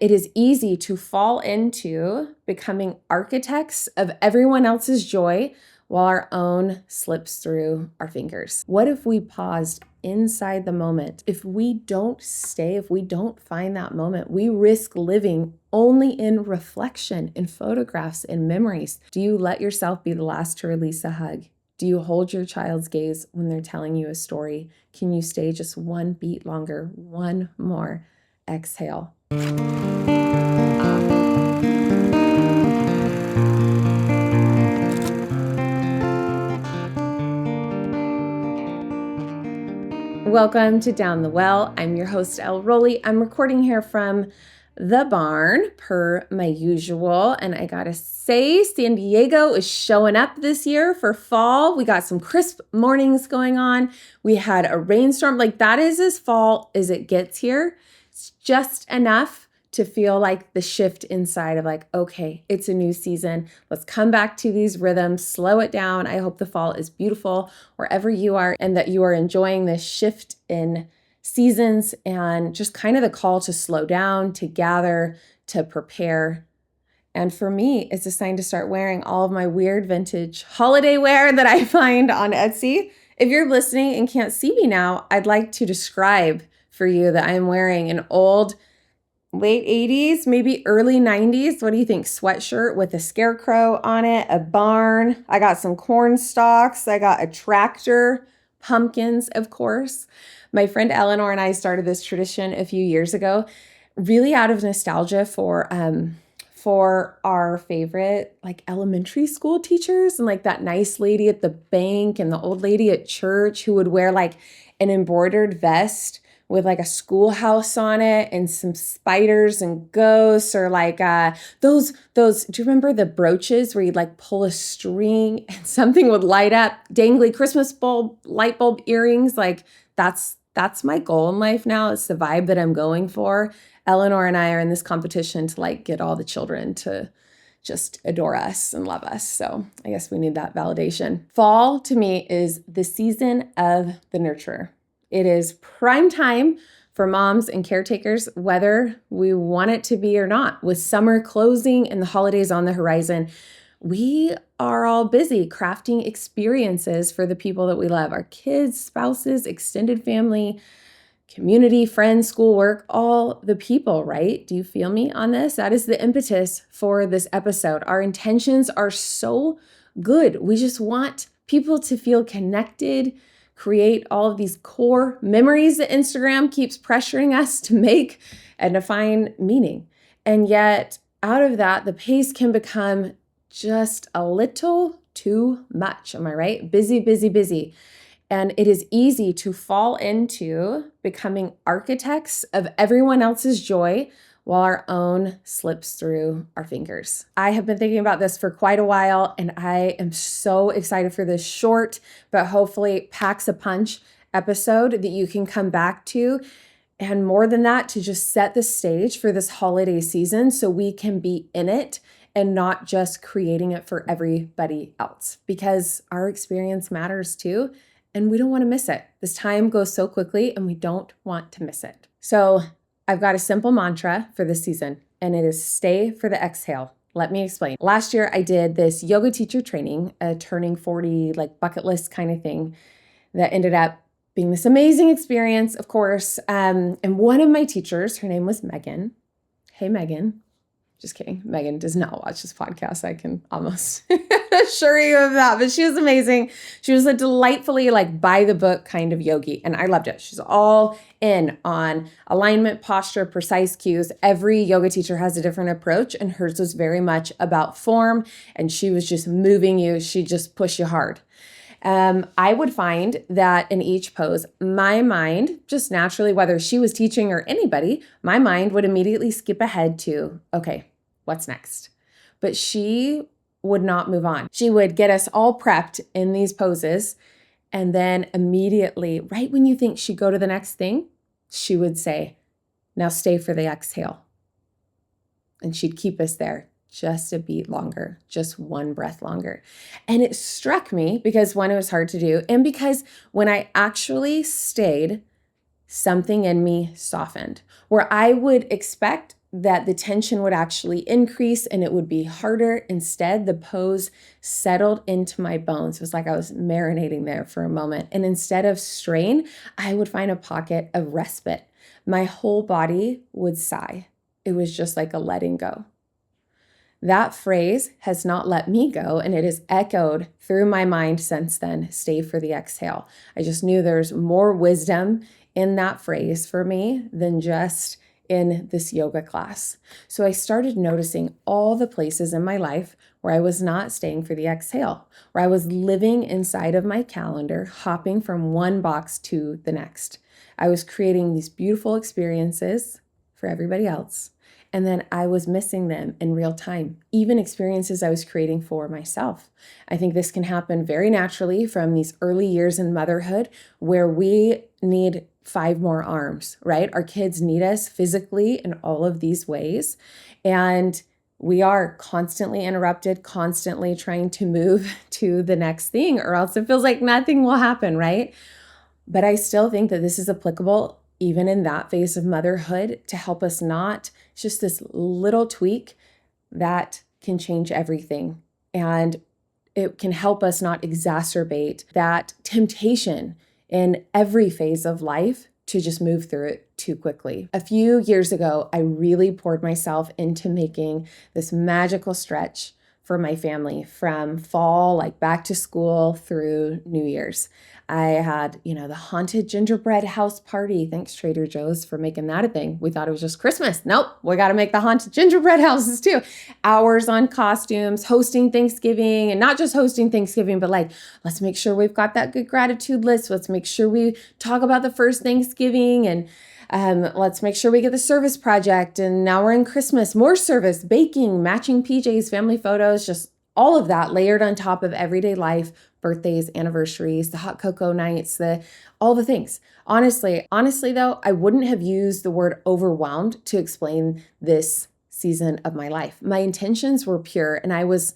It is easy to fall into becoming architects of everyone else's joy while our own slips through our fingers. What if we paused inside the moment? If we don't stay, if we don't find that moment, we risk living only in reflection, in photographs, in memories. Do you let yourself be the last to release a hug? Do you hold your child's gaze when they're telling you a story? Can you stay just one beat longer, one more exhale? Welcome to Down the Well. I'm your host, Elle. I'm recording here from the barn per my usual. And I gotta say, San Diego is showing up this year for fall. We got some crisp mornings going on. We had a rainstorm. Like, that is as fall as it gets here. It's just enough to feel like the shift inside of like, okay, it's a new season. Let's come back to these rhythms, slow it down. I hope the fall is beautiful wherever you are and that you are enjoying this shift in seasons and just kind of the call to slow down, to gather, to prepare. And for me, it's a sign to start wearing all of my weird vintage holiday wear that I find on Etsy. If you're listening and can't see me now, I'd like to describe for you that I'm wearing an old late 80s, maybe early 90s. What do you think? Sweatshirt with a scarecrow on it, a barn. I got some corn stalks. I got a tractor, pumpkins, of course. My friend Eleanor and I started this tradition a few years ago, really out of nostalgia for our favorite like elementary school teachers and like that nice lady at the bank and the old lady at church who would wear like an embroidered vest with like a schoolhouse on it and some spiders and ghosts, or like those, do you remember the brooches where you'd like pull a string and something would light up, dangly Christmas light bulb earrings? Like that's my goal in life now. It's the vibe that I'm going for. Eleanor and I are in this competition to like get all the children to just adore us and love us. So I guess we need that validation. Fall to me is the season of the nurturer. It is prime time for moms and caretakers, whether we want it to be or not. With summer closing and the holidays on the horizon, we are all busy crafting experiences for the people that we love, our kids, spouses, extended family, community, friends, schoolwork, all the people, right? Do you feel me on this? That is the impetus for this episode. Our intentions are so good. We just want people to feel connected, create all of these core memories that Instagram keeps pressuring us to make and to find meaning. And yet out of that, the pace can become just a little too much. Am I right? Busy, busy, busy. And it is easy to fall into becoming architects of everyone else's joy while our own slips through our fingers. I have been thinking about this for quite a while, and I am so excited for this short, but hopefully packs a punch episode that you can come back to. And more than that, to just set the stage for this holiday season so we can be in it and not just creating it for everybody else, because our experience matters too. And we don't want to miss it. This time goes so quickly and we don't want to miss it. So I've got a simple mantra for this season, and it is stay for the exhale. Let me explain. Last year, I did this yoga teacher training, a turning 40, like bucket list kind of thing that ended up being this amazing experience, of course. And one of my teachers, her name was Megan. Hey, Megan. Just kidding. Megan does not watch this podcast. I can almost assure you of that. But she was amazing. She was a delightfully like by the book kind of yogi. And I loved it. She's all in on alignment, posture, precise cues. Every yoga teacher has a different approach. And hers was very much about form. And she was just moving you. She just pushed you hard. I would find that in each pose, my mind, just naturally, whether she was teaching or anybody, my mind would immediately skip ahead to, okay, what's next? But she would not move on. She would get us all prepped in these poses. And then immediately, right when you think she'd go to the next thing, she would say, now stay for the exhale. And she'd keep us there just a beat longer, just one breath longer. And it struck me because one, it was hard to do. And because when I actually stayed, something in me softened where I would expect that the tension would actually increase and it would be harder. Instead, the pose settled into my bones. It was like I was marinating there for a moment. And instead of strain, I would find a pocket of respite. My whole body would sigh. It was just like a letting go. That phrase has not let me go, and it has echoed through my mind since then. Stay for the exhale. I just knew there's more wisdom in that phrase for me than just in this yoga class. So I started noticing all the places in my life where I was not staying for the exhale, where I was living inside of my calendar, hopping from one box to the next. I was creating these beautiful experiences for everybody else, and then I was missing them in real time, even experiences I was creating for myself. I think this can happen very naturally from these early years in motherhood where we need 5 more arms, right? Our kids need us physically in all of these ways. And we are constantly interrupted, constantly trying to move to the next thing, or else it feels like nothing will happen, right? But I still think that this is applicable even in that phase of motherhood to help us not, it's just this little tweak that can change everything. And it can help us not exacerbate that temptation in every phase of life to just move through it too quickly. A few years ago, I really poured myself into making this magical stretch for my family from fall, like back to school through New Year's. I had, the haunted gingerbread house party. Thanks, Trader Joe's, for making that a thing. We thought it was just Christmas. Nope, we got to make the haunted gingerbread houses too. Hours on costumes, hosting Thanksgiving, and not just hosting Thanksgiving, but like, let's make sure we've got that good gratitude list. Let's make sure we talk about the first Thanksgiving, and let's make sure we get the service project. And now we're in Christmas, more service, baking, matching PJs, family photos, just all of that layered on top of everyday life, birthdays, anniversaries, the hot cocoa nights, all the things. Honestly though, I wouldn't have used the word overwhelmed to explain this season of my life. My intentions were pure, and I was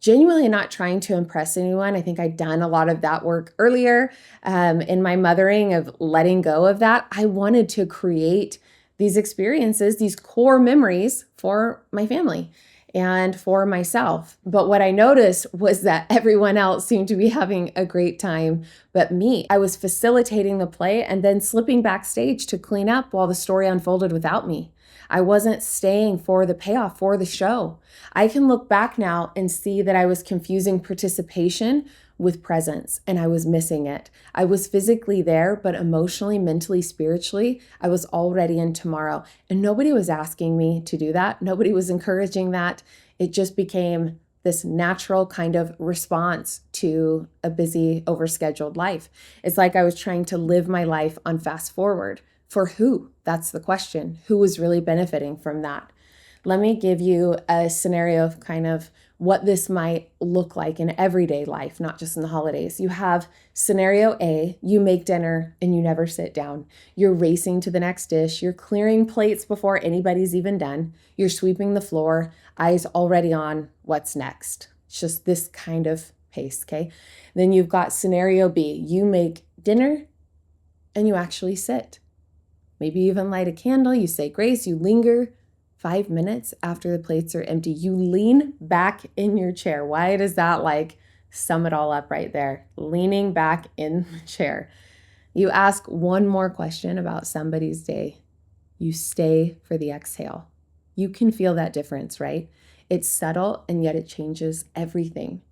genuinely not trying to impress anyone. I think I'd done a lot of that work earlier in my mothering of letting go of that. I wanted to create these experiences, these core memories for my family and for myself. But what I noticed was that everyone else seemed to be having a great time but me. I was facilitating the play and then slipping backstage to clean up while the story unfolded without me. I wasn't staying for the payoff, for the show. I can look back now and see that I was confusing participation with presence, and I was missing it. I was physically there, but emotionally, mentally, spiritually, I was already in tomorrow. And nobody was asking me to do that. Nobody was encouraging that. It just became this natural kind of response to a busy, overscheduled life. It's like I was trying to live my life on fast forward. For who? That's the question. Who was really benefiting from that? Let me give you a scenario of kind of what this might look like in everyday life, not just in the holidays. You have scenario A, you make dinner and you never sit down. You're racing to the next dish. You're clearing plates before anybody's even done. You're sweeping the floor, eyes already on what's next. It's just this kind of pace, okay? Then you've got scenario B, you make dinner and you actually sit. Maybe you even light a candle, you say grace, you linger 5 minutes after the plates are empty. You lean back in your chair. Why does that sum it all up right there? Leaning back in the chair. You ask one more question about somebody's day. You stay for the exhale. You can feel that difference, right? It's subtle and yet it changes everything.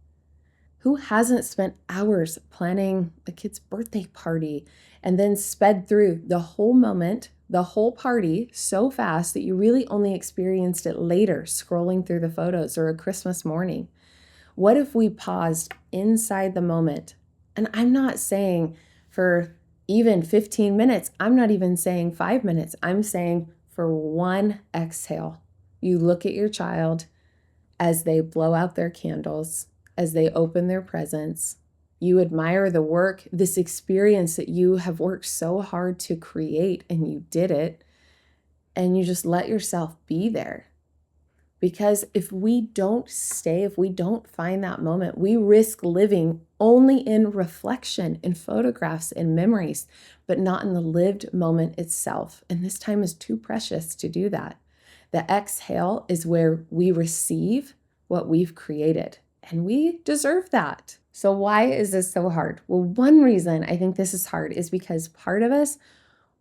Who hasn't spent hours planning a kid's birthday party and then sped through the whole moment, the whole party so fast that you really only experienced it later, scrolling through the photos or a Christmas morning? What if we paused inside the moment? And I'm not saying for even 15 minutes, I'm not even saying 5 minutes. I'm saying for one exhale, you look at your child as they blow out their candles, as they open their presents. You admire the work, this experience that you have worked so hard to create, and you did it, and you just let yourself be there. Because if we don't stay, if we don't find that moment, we risk living only in reflection, in photographs, in memories, but not in the lived moment itself. And this time is too precious to do that. The exhale is where we receive what we've created, and we deserve that. So why is this so hard? Well, one reason I think this is hard is because part of us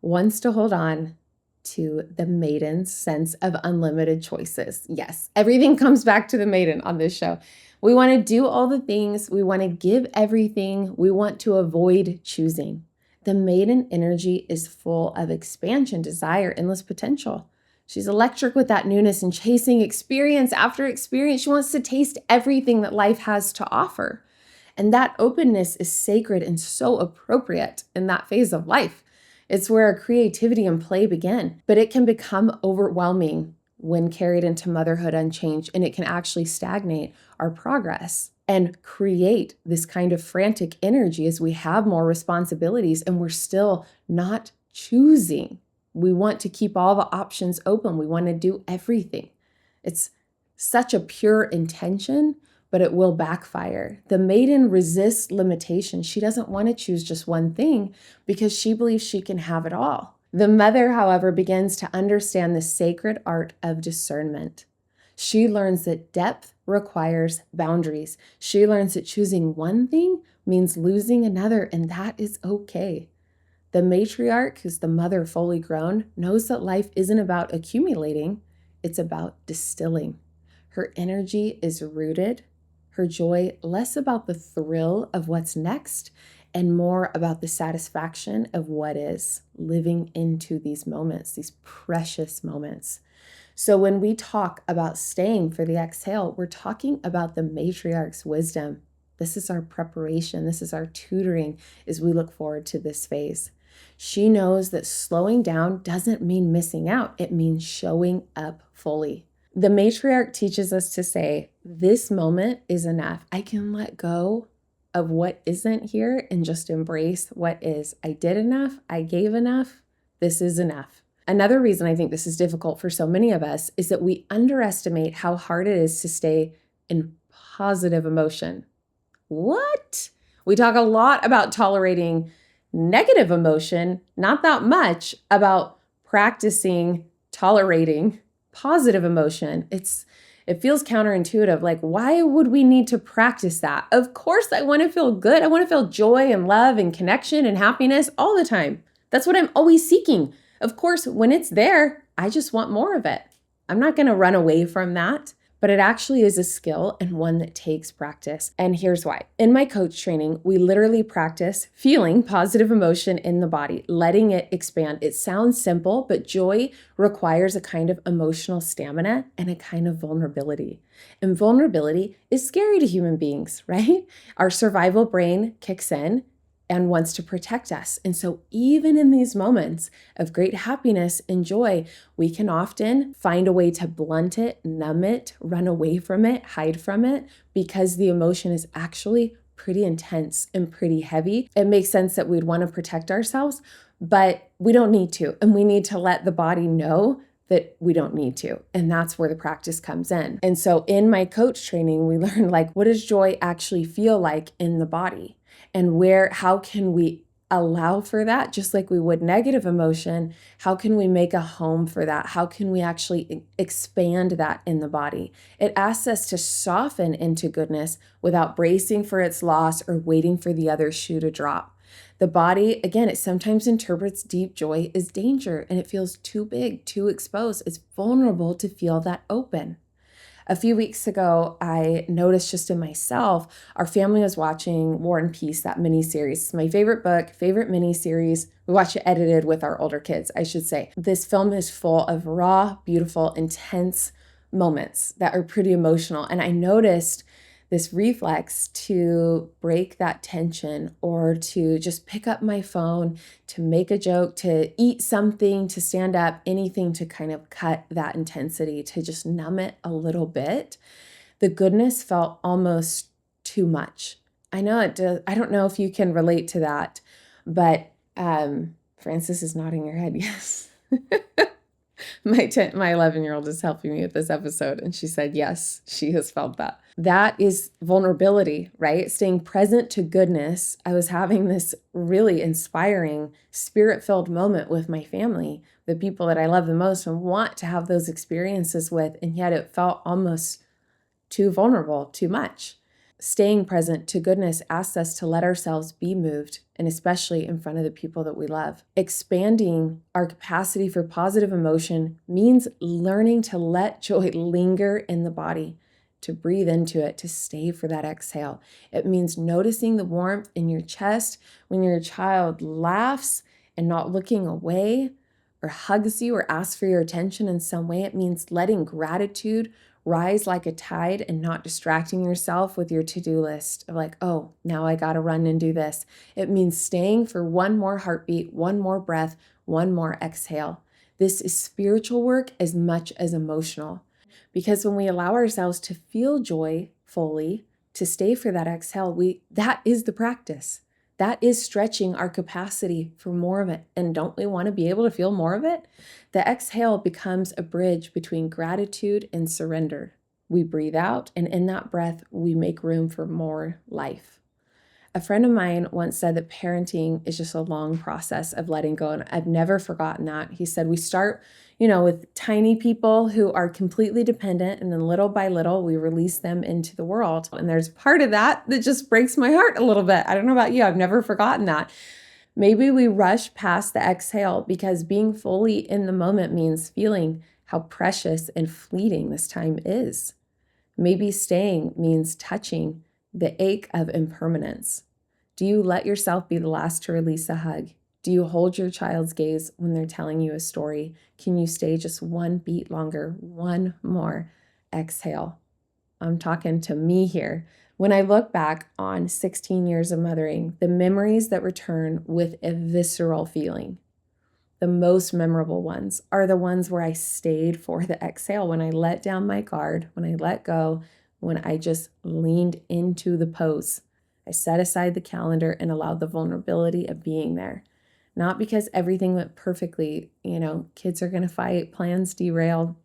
wants to hold on to the maiden's sense of unlimited choices. Yes, everything comes back to the maiden on this show. We want to do all the things, we want to give everything, we want to avoid choosing. The maiden energy is full of expansion, desire, endless potential. She's electric with that newness and chasing experience after experience. She wants to taste everything that life has to offer. And that openness is sacred and so appropriate in that phase of life. It's where creativity and play begin, but it can become overwhelming when carried into motherhood unchanged, and it can actually stagnate our progress and create this kind of frantic energy as we have more responsibilities and we're still not choosing. We want to keep all the options open. We want to do everything. It's such a pure intention, but it will backfire. The maiden resists limitation. She doesn't want to choose just one thing because she believes she can have it all. The mother, however, begins to understand the sacred art of discernment. She learns that depth requires boundaries. She learns that choosing one thing means losing another, and that is okay. The matriarch, who's the mother fully grown, knows that life isn't about accumulating, it's about distilling. Her energy is rooted, her joy less about the thrill of what's next and more about the satisfaction of what is, living into these moments, these precious moments. So when we talk about staying for the exhale, we're talking about the matriarch's wisdom. This is our preparation. This is our tutoring as we look forward to this phase. She knows that slowing down doesn't mean missing out. It means showing up fully. The matriarch teaches us to say, this moment is enough. I can let go of what isn't here and just embrace what is. I did enough. I gave enough. This is enough. Another reason I think this is difficult for so many of us is that we underestimate how hard it is to stay in positive emotion. What? We talk a lot about tolerating negative emotion, not that much about practicing tolerating positive emotion. It feels counterintuitive. Like, why would we need to practice that? Of course, I want to feel good. I want to feel joy and love and connection and happiness all the time. That's what I'm always seeking. Of course, when it's there, I just want more of it. I'm not going to run away from that, but it actually is a skill and one that takes practice. And here's why. In my coach training, we literally practice feeling positive emotion in the body, letting it expand. It sounds simple, but joy requires a kind of emotional stamina and a kind of vulnerability. And vulnerability is scary to human beings, right? Our survival brain kicks in and wants to protect us. And so even in these moments of great happiness and joy, we can often find a way to blunt it, numb it, run away from it, hide from it, because the emotion is actually pretty intense and pretty heavy. It makes sense that we'd want to protect ourselves, but we don't need to. And we need to let the body know that we don't need to. And that's where the practice comes in. And so in my coach training, we learn what does joy actually feel like in the body? And how can we allow for that, just like we would negative emotion? How can we make a home for that? How can we actually expand that in the body? It asks us to soften into goodness without bracing for its loss or waiting for the other shoe to drop. The body, again, it sometimes interprets deep joy as danger, and it feels too big, too exposed. It's vulnerable to feel that open. A few weeks ago, I noticed just in myself, our family was watching War and Peace, that miniseries. It's my favorite book, favorite miniseries. We watch it edited with our older kids, I should say. This film is full of raw, beautiful, intense moments that are pretty emotional. And I noticed this reflex to break that tension or to just pick up my phone, to make a joke, to eat something, to stand up, anything to kind of cut that intensity, to just numb it a little bit. The goodness felt almost too much. I know it does. I don't know if you can relate to that, but Francis is nodding her head, yes. My 11-year-old is helping me with this episode, and she said, yes, she has felt that. That is vulnerability, right? Staying present to goodness. I was having this really inspiring, spirit-filled moment with my family, the people that I love the most and want to have those experiences with, and yet it felt almost too vulnerable, too much. Staying present to goodness asks us to let ourselves be moved, and especially in front of the people that we love. Expanding our capacity for positive emotion means learning to let joy linger in the body, to breathe into it, to stay for that exhale. It means noticing the warmth in your chest when your child laughs and not looking away or hugs you or asks for your attention in some way. It means letting gratitude rise like a tide and not distracting yourself with your to-do list of like, oh, now I got to run and do this. It means staying for one more heartbeat, one more breath, one more exhale. This is spiritual work as much as emotional, because when we allow ourselves to feel joy fully, to stay for that exhale, that is the practice. That is stretching our capacity for more of it. And don't we want to be able to feel more of it? The exhale becomes a bridge between gratitude and surrender. We breathe out, and in that breath, we make room for more life. A friend of mine once said that parenting is just a long process of letting go, and I've never forgotten that. He said we start, with tiny people who are completely dependent, and then little by little, we release them into the world. And there's part of that just breaks my heart a little bit. I don't know about you. I've never forgotten that. Maybe we rush past the exhale because being fully in the moment means feeling how precious and fleeting this time is. Maybe staying means touching the ache of impermanence. Do you let yourself be the last to release a hug? Do you hold your child's gaze when they're telling you a story? Can you stay just one beat longer, one more exhale? I'm talking to me here. When I look back on 16 years of mothering, the memories that return with a visceral feeling, the most memorable ones are the ones where I stayed for the exhale, when I let down my guard, when I let go, when I just leaned into the pose. I set aside the calendar and allowed the vulnerability of being there. Not because everything went perfectly, kids are going to fight, plans derailed,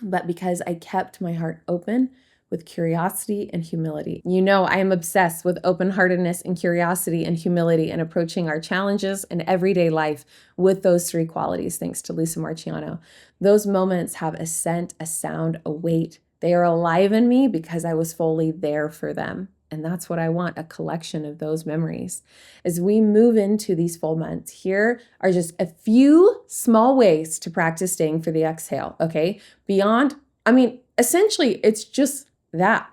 but because I kept my heart open with curiosity and humility. I am obsessed with open-heartedness and curiosity and humility and approaching our challenges and everyday life with those three qualities, thanks to Lisa Marciano. Those moments have a scent, a sound, a weight. They are alive in me because I was fully there for them. And that's what I want, a collection of those memories. As we move into these full months, here are just a few small ways to practice staying for the exhale, okay? Essentially, it's just that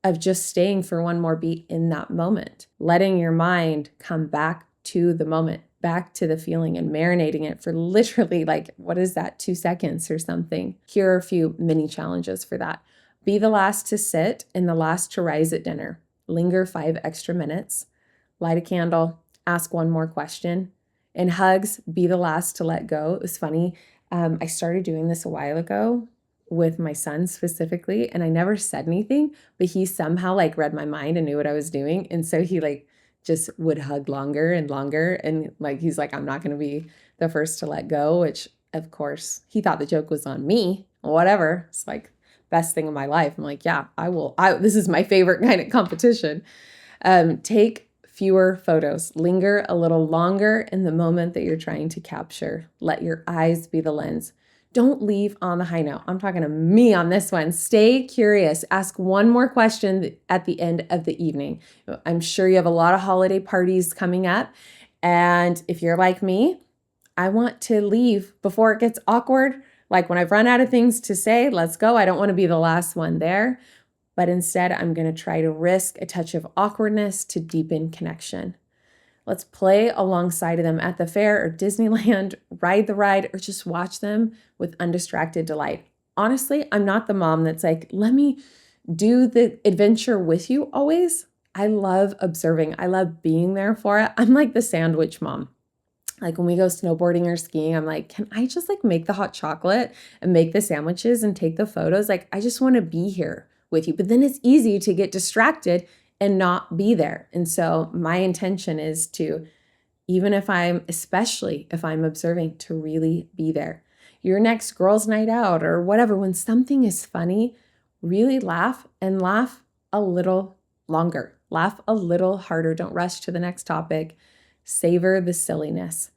of just staying for one more beat in that moment, letting your mind come back to the moment, back to the feeling, and marinating it for literally 2 seconds or something. Here are a few mini challenges for that. Be the last to sit and the last to rise at dinner. Linger 5 extra minutes. Light a candle. Ask one more question. In hugs, be the last to let go. It was funny. I started doing this a while ago with my son specifically, and I never said anything, but he somehow read my mind and knew what I was doing. And so he just would hug longer and longer. And he's like, I'm not going to be the first to let go, which of course he thought the joke was on me. Whatever. It's best thing of my life. I'm like, yeah, I will. This is my favorite kind of competition. Take fewer photos. Linger a little longer in the moment that you're trying to capture. Let your eyes be the lens. Don't leave on the high note. I'm talking to me on this one. Stay curious. Ask one more question at the end of the evening. I'm sure you have a lot of holiday parties coming up. And if you're like me, I want to leave before it gets awkward. When I've run out of things to say, let's go. I don't want to be the last one there. But instead, I'm going to try to risk a touch of awkwardness to deepen connection. Let's play alongside of them at the fair or Disneyland, ride the ride, or just watch them with undistracted delight. Honestly, I'm not the mom that's let me do the adventure with you always. I love observing. I love being there for it. I'm like the sandwich mom. When we go snowboarding or skiing, I'm like, can I just make the hot chocolate and make the sandwiches and take the photos? I just want to be here with you. But then it's easy to get distracted and not be there. And so my intention is to, especially if I'm observing, to really be there. your next girls' night out or whatever. When something is funny, really laugh and laugh a little longer. Laugh a little harder. Don't rush to the next topic. Savor the silliness.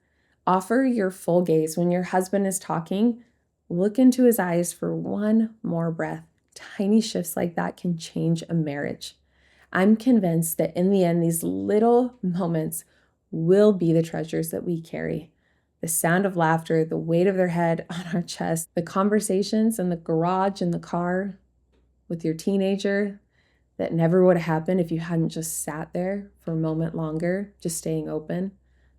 Offer your full gaze. When your husband is talking, look into his eyes for one more breath. Tiny shifts like that can change a marriage. I'm convinced that in the end, these little moments will be the treasures that we carry. The sound of laughter, the weight of their head on our chest, the conversations in the garage, in the car with your teenager that never would have happened if you hadn't just sat there for a moment longer, just staying open.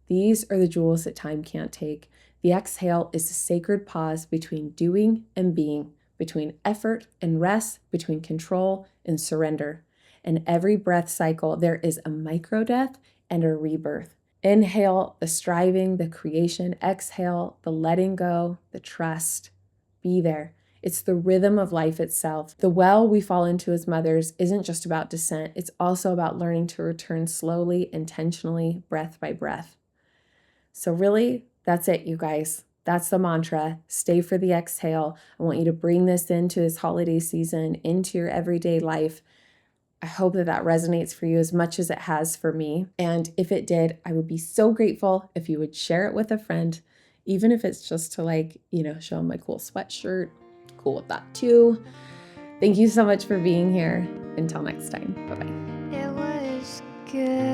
These are the jewels that time can't take. The exhale is a sacred pause between doing and being, between effort and rest, between control and surrender. In every breath cycle, there is a micro death and a rebirth. Inhale, the striving, the creation. Exhale, the letting go, the trust. Be there. It's the rhythm of life itself. The well we fall into as mothers isn't just about descent. It's also about learning to return slowly, intentionally, breath by breath. So really, that's it, you guys. That's the mantra. Stay for the exhale. I want you to bring this into this holiday season, into your everyday life. I hope that that resonates for you as much as it has for me. And if it did, I would be so grateful if you would share it with a friend, even if it's just to show them my cool sweatshirt. Cool with that too. Thank you so much for being here. Until next time. Bye-bye. It was good.